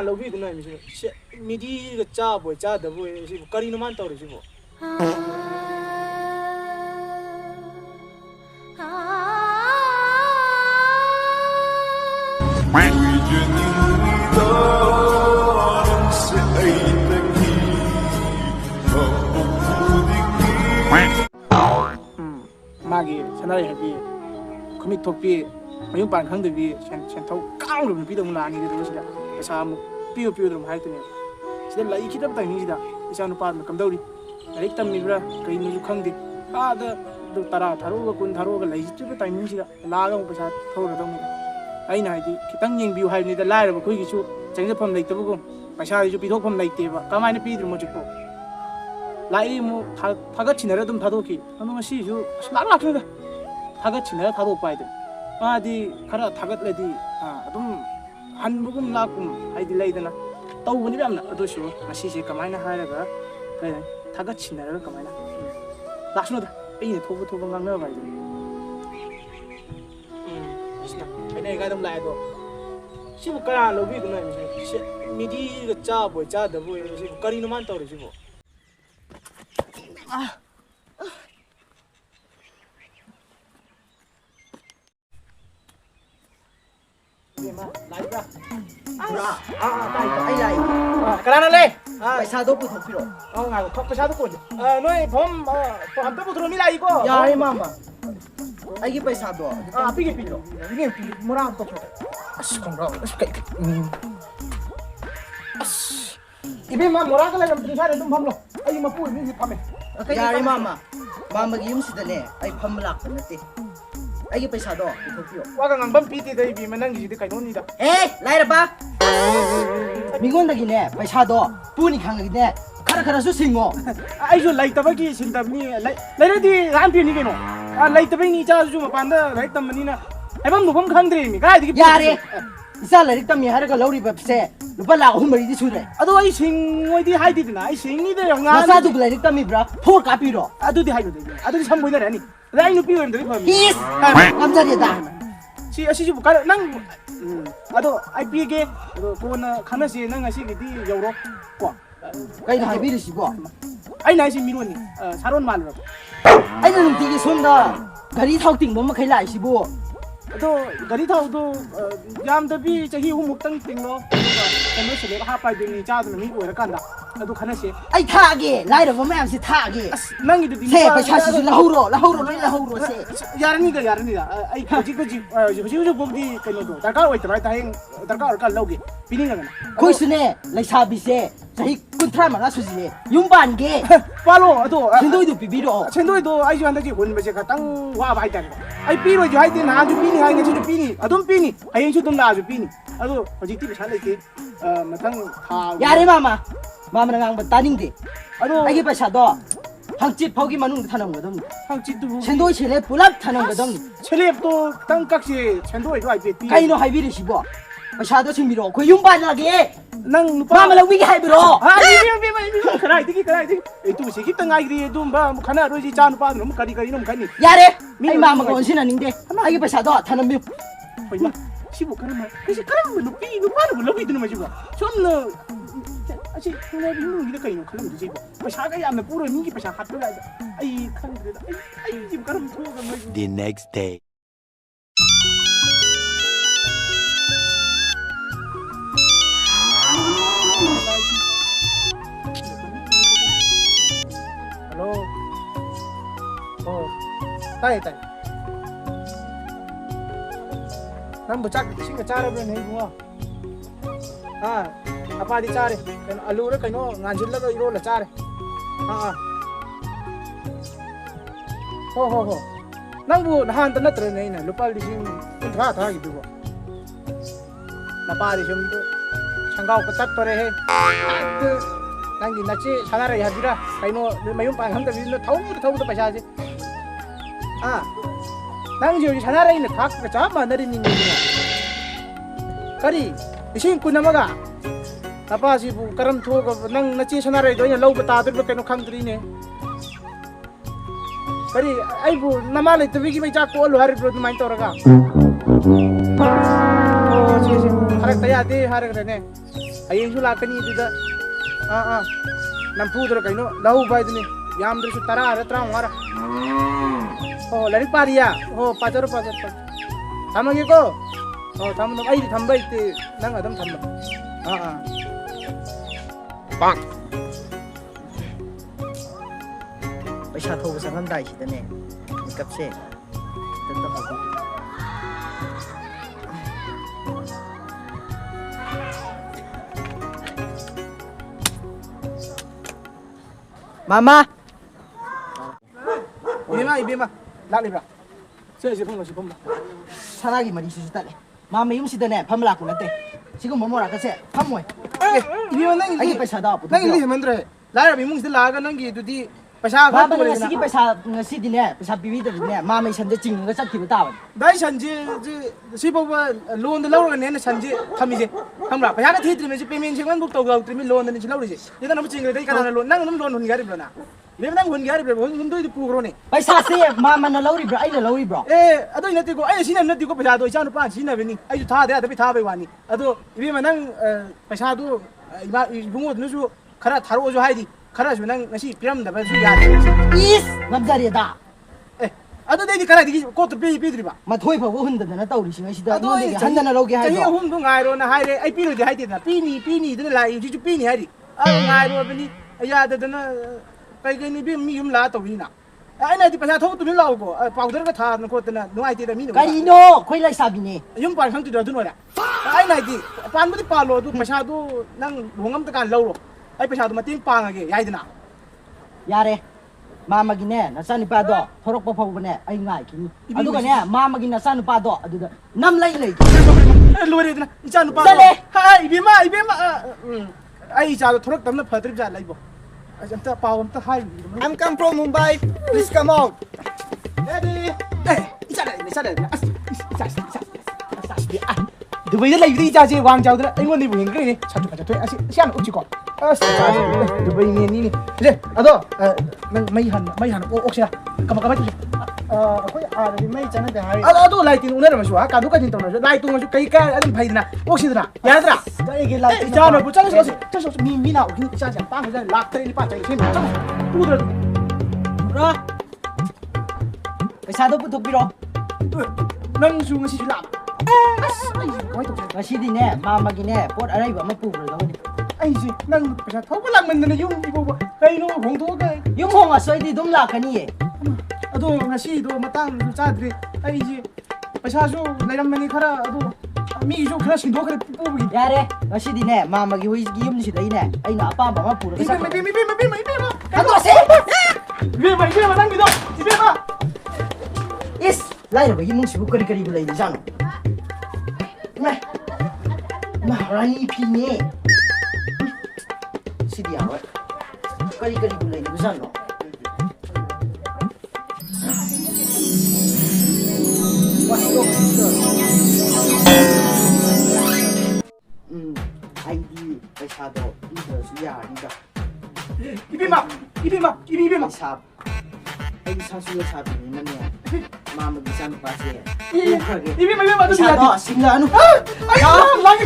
ꯀꯅꯥ ꯂꯧꯕꯤꯗꯨꯅ ꯃꯤꯁꯤ ꯃꯤꯗꯤꯒ ꯆꯥꯕꯣꯏ ꯆꯥꯗꯕꯣꯏ ꯁꯤꯕꯨ ꯀꯔꯤꯅꯣ ꯃꯥꯅ ꯇꯧꯔꯤꯁꯤꯕꯨ 마기 사나이 해비 코믹 톡비 mayung pan khang debi sen thau kang rum pi dong la ni de sida sa mu piu piu dum hai tu ne sida lai ki dam tang ni sida isa nu pa kam dauri rik tam ni bra kai nu ju khang di a da du tara tharu ga kun tharu ga lai chi ta ni sida la ga mu sa thau ra dong ai na di kitang yeng biu hai ni da lai ra ba khoi gi chu chang je pham lai ta bu ko paisa ju pi thok pham lai te ba ka mai ni pi dum mo ju ko lai mu tha ga chinara dum thado ki anu ma si ju lak lak da tha ga chinara thado pai de 마디 가라 타겟레디 좀 한부금 나꿈 아이디 레이드나 떠우니 뱀나 어도시오 마시시 가마이나 하야가 그래 타겟 치나를 가마이나 라스노다 이네 토부 강나 봐야 돼 시나 아니 가좀 라이도 시부 가라 로비구나 미디가 짜보 짜더보 시부 거리노만 떠오르 시부 라이브라 ai lại 그라나 레 tại sao tôi không biết ngài có पैसा도 cone 너희 봄 한번 보러 미라 이거 ya em mama ai cái पैसा đó 피게 피죠 이게 뭐라 또 아씨 건가 아씨 이베만 뭐라 그래 좀 등산에 좀 밤로 아이 뭐 뿌리 미 밤에 ya em mama mama cái yếm xịt này ai phâm lạc cái này ai cái पैसा đó không biết 와가 강반 피티 데이 비면 난 기대 가이노니다 에 lại ba 미곤다기네 पैसा đó 뿌니 강하기네 카라카라수 싱어 아이죠 라이터바기 신답니 라이터디 람피니 게노 라이터바니 자주 좀 반다 라이터만이나 해방 무범 칸드리미 가이디 야래 이사 라이릭 담이 하르가 러리 밥세 루파 라 후머리디 수래 아도 아이 싱어디 하이디드나 아이 싱이데 영아 나사도 라이릭 담이 브라 포 카피로 아도디 하이도 아도디 참보이다 아니 라이노 피오는데 봐 히스 남자리다 시 아시지 부카 난 아도 아이피게 고나 카나시 난 아시기디 여로 과 가이도 하이비르시고 아이 나시 미로니 사론 말로 아이는 눈티기 손다 가리 타우팅 뭐 먹을 라이시고 또 가리 타우도 얌더비 자기 후목당 띵로 그거 실레 하파이드니 자도 미 보이라 간다 아도 카나시 아이 타게 라이더 뭐 매암시 타게 낭이도 세 पैसा 라후로 세 야르니다 아이 거지 복디 그노도 다가 오이트 라이 타행 다가 얼까 로기 비닝가나 거기서네 라이사비세 자기 군트라 마가 수지네 용반게 팔로 아도 첸도이도 비비로 첸도이도 아이주 한다지 원베제 가땅 와 바이다 아이 비로지 하이데 나주 비니 하이게 주도 비니 아돈 비니 하이엔주 돈 나주 비니 아도 거지 티비 잘 이렇게 마탕 다 야레 마마랑 강 따닝데 아도 아이게 पैसा 도 항집 거기 만ung 타는 거든 항집도 첸도이 첼레 불랍 타는 거든 첼레도 땅깍시 첸도이도 아이베 가이노 하이비르시고 पैसा 도 챙미로 그 용반하게 난 마마랑 위기 하이비로 미 그라이디 또 시기 땅아이리 좀 가나 로지 자는 바 너무 가리 너무 가니 야레 아이 마마가 원신 아닌데 아이게 पैसा 도 타는 미 얼마 15 그러면 그시 그러면 높이 높아는 높이 드는 거지 뭐 좀너 아직 그냥 이렇게 이거 그러면 되지 뭐 사가야 하면 뿌려 니기 빠샤 핫도라 아이 칸들 아이 지금 그럼 도가 뭐 The next day. Hello. 따이. 난 부착 신가 짜라버네 이거. 아빠디 짜래. 알루를 그냥 간질러가 이로라 짜래. 호호호. 낭부 나한테 나트르네 이나 루팔리신 다 기두고. 나빠디 좀 창가오 딱 떠래 해. 낭기 나치 사나라 야비라 가이노 마용 빠 한다 빌로 타우도 빠샤지. 낭지 여기 사나라 있는 각가 잡아 내리는 거야. 가리 이신 꾸나마가 아빠지 부 가람 토가 낭 나치 사나라 도냐 로우 따들 그노 칸드리네. 가리 아이고 나말에 뜨비기 매 자꾸 올로 하르 브로 마인 떠라가. 지지 하락 따야 돼 하락 그러네. ꯍꯌꯦꯡꯁꯨ ꯂꯥꯛꯀꯅꯤ ꯑꯗꯨꯗ ꯅꯝꯐꯨꯗꯔ ꯀꯩꯅꯣ ꯂꯧꯍꯧꯕ ꯍꯥꯏꯗꯨꯅꯤ ꯌꯥꯝꯗ꯭ꯔꯁꯨ 10ꯔ 15ꯔ ꯑꯣ ꯂꯥꯏꯔꯤꯛ ꯄꯥꯔꯤꯌꯥ ꯑꯣ ꯄꯥꯖꯔꯣ ꯊꯝꯃꯒꯦꯀꯣ ꯑꯣ ꯊꯝꯃꯣ ꯑꯩꯗꯤ ꯊꯝꯕ ꯍꯩꯇꯦ ꯅꯪ ꯑꯗꯨꯝ ꯊꯝꯃꯣ ꯄꯥꯛ ꯄꯩꯁꯥ ꯊꯧꯕ ꯆꯪꯉꯝꯗꯥꯏꯁꯤꯗꯅꯦ ꯃꯦꯀꯞꯁꯦ Mama! 이베마 락리브라 세 폼마 사나기 말이 있으시 달래 마마 용시더네 밤을 놨고 났대 지금 뭐라 그세 밤모이 이베마 난 아이 पैसा다 난 일리 해만드래 라이라 뭉스 라가 난기 두디 पैसा 마마 ngasi पैसा ngasi디네 पैसा 비비더네 마마 선제 징가 sat기로 따와 나이 산지 시보바 론드 라우가 내는 산지 감이제 함라 पैसा थिद्रिमे지 पेमेन्ट सेगमन बुक तौगा उट्रिमि लोन नि लाउरिजे यदा नम चिंग्रे दै काना लोन नंग नम लोन हुन गारि ब्लना इबे नंग हुन गारि ब्ल हुन दोइ पुग्रोने पैसा से मामा न लौरी ब्रो आइले लौरी ब्रो ए अदो नतिको आइ सिना नतिको पैसा दो इचा नुपा सिना बेनि आइ था दे अदबि था बै वानी अदो इबे मनंग पैसा दो इबा इबुंगो नसु खरा थारो जो हाइदि खरा सु नंग ngasi piram da ba su ya is namjariदा अदो देदि खरा दिगि कोत पे पेद्रिबा माथोइ फगो हुन्दना तौरिसिङ सिदा नोदे हन्दना लौगे हाइ चही हुम दु गाइरो न हाइरे आइ पिरो दि हाइदे न पिनी दन लाई जि पिनी हाइरि आ गाइरो बनि या दन कइ कइ नि बि मि युम ला तौरिना आइना दि पैसा थौ तुमि लाउको पाउडर का था न कोतना नुआइते द मिनु करिनो खोइ लाई साबिने युम पान खंति द दुनोरा आइना दि पान बुदि पालो दु पैसा दु नंग होंगम त कान लौरो आइ पैसा दु मतिं पांगागे याइदना यारे मामागिने नचानुपादो थोरक्पो फौबने आइ गाइखिनि अदुगने मामागि नचानुपादो अदुदा नम लै लै लोरेदना इचा नुपा हाय इबेमा आइ इचा थोरक तमना फद्रिब जा लाइबो अजंता पावम त hi I'm come from Mumbai please come out Daddy इचा दुबई लै बिदि इचा जे वांग जाउदरा अइमो नि बुहिन ग्रेनि छाटु खा थोय असि सियान उचिको दुबई नि ले अदो नंग मै हन ओक्सिया कमा ति अखोइ आदि मै चना दे हाइ अदो लाइटिन उनरमसु हा कादु काजिन तौना लाइटिन मसु कई का अदम फाइदना ओक्सिदना यादरा कइगे लाइट इचा न बु चल मी ना ओखिन इचा जा पांग जा लाख तरे नि पा चाहिँ सेम चल उदर र पैसादो पुथोपिरो नंगसु ngasi ला ngasidiने मामागिने पोट अराइबा म पुग्रदबनि आइजे नंग पैसा थौबा लागमन्दना युम इबो कइनो होंदोगा युम होंगा सोइदि दुम लाखनिए अदो ngasi दो मतंग चाद्रे आइजे पैसासु लैरमनि खरा अदो मिसु खरा सिंदोखरे पुबुगी यारे ngasiदिने मामागी होइगी युमसिदैने आइना अपाबा मा पुरगा सा अदो से इबेमा नंगिदो इबेमा इस लाइरबा इमुंसिबु करि करि बुलाइदि जानो रानी फिने सिदी आवा करी बुलाई बुझानो वास्तो आइडी पैसा दो इधर सुया इधर इबेमा साहब आई सासुयो साबिने नने मामा बिसान पासे इबेमा पैसा दो सिंगानु आइ लागे